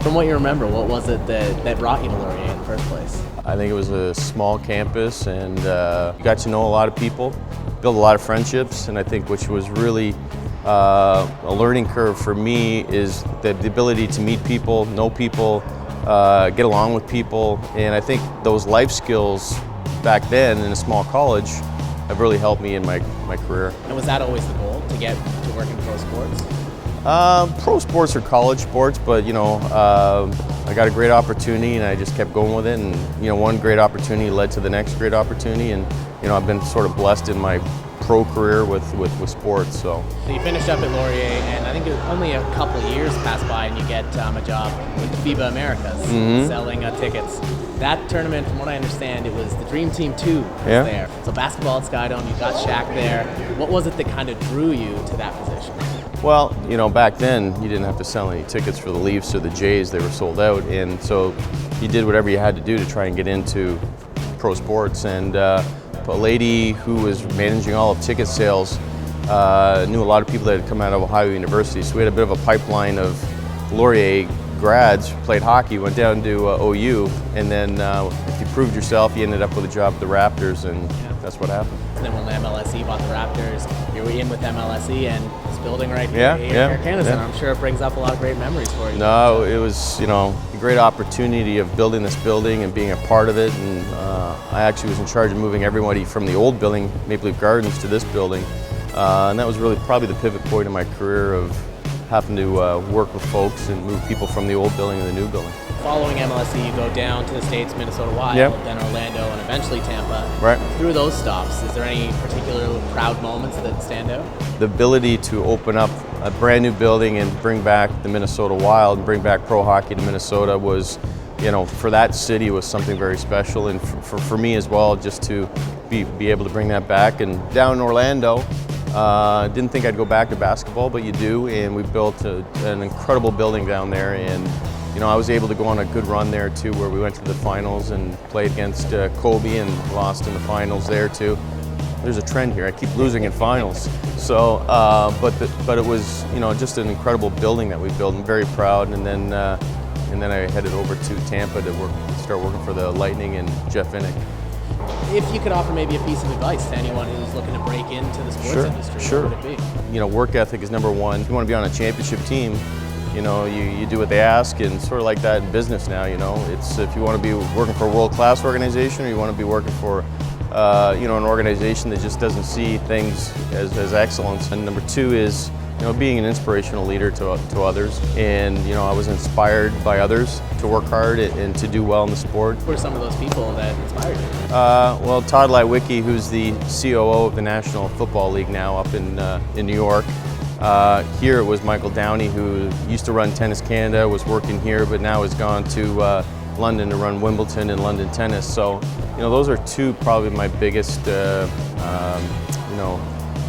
From what you remember, what was it that brought you to Laurier in the first place? I think it was a small campus and got to know a lot of people, built a lot of friendships, and I think which was really a learning curve for me is the ability to meet people, know people, get along with people, and I think those life skills back then in a small college have really helped me in my career. And was that always the goal, to get to work in pro sports? Pro sports or college sports, but I got a great opportunity and I just kept going with it, and one great opportunity led to the next great opportunity, and I've been sort of blessed in my pro career with sports. So you finished up at Laurier, and I think it was only a couple of years passed by and you get a job with the FIBA Americas, selling tickets. That tournament, from what I understand, it was the Dream Team 2 was there. So basketball at Skydome, you got Shaq there. What was it that kind of drew you to that position? Well, back then you didn't have to sell any tickets for the Leafs or the Jays. They were sold out, and so you did whatever you had to do to try and get into pro sports. And a lady who was managing all of ticket sales knew a lot of people that had come out of Ohio University, so we had a bit of a pipeline of Laurier grads who played hockey, went down to OU, and then if you proved yourself, you ended up with a job at the Raptors, and that's what happened. And then when MLSE bought the Raptors, you were in with MLSE and this building right here, Air Canada. And I'm sure it brings up a lot of great memories for you. No, it was a great opportunity of building this building and being a part of it, and I actually was in charge of moving everybody from the old building, Maple Leaf Gardens, to this building, and that was really probably the pivot point in my career of having to work with folks and move people from the old building to the new building. Following MLSE, you go down to the States, Minnesota Wild, then Orlando, and eventually Tampa. Right. Through those stops, is there any particular proud moments that stand out? The ability to open up a brand new building and bring back the Minnesota Wild and bring back pro hockey to Minnesota was, for that city was something very special, and for me as well, just to be able to bring that back. And down in Orlando, didn't think I'd go back to basketball, but you do, and we built an incredible building down there, and I was able to go on a good run there too, where we went to the finals and played against Kobe and lost in the finals there too. There's a trend here, I keep losing in finals. So, but it was just an incredible building that we built. I'm very proud, and then I headed over to Tampa to start working for the Lightning and Jeff Vinik. If you could offer maybe a piece of advice to anyone who's looking to break into the sports industry, what would it be? Work ethic is number one. If you want to be on a championship team, you do what they ask, and sort of like that in business now, it's if you want to be working for a world-class organization, or you want to be working for an organization that just doesn't see things as excellence. And number two is being an inspirational leader to others, and I was inspired by others to work hard and to do well in the sport. Who are some of those people that inspired you? Well, Todd Leiweke, who's the COO of the National Football League now up in New York. Here it was Michael Downey, who used to run Tennis Canada, was working here, but now has gone to London to run Wimbledon and London Tennis. So, those are two probably my biggest,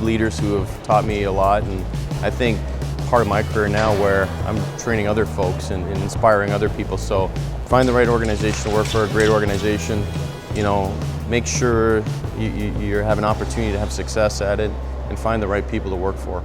leaders who have taught me a lot, and I think part of my career now where I'm training other folks and inspiring other people. So, find the right organization to work for, a great organization. Make sure you have an opportunity to have success at it, and find the right people to work for.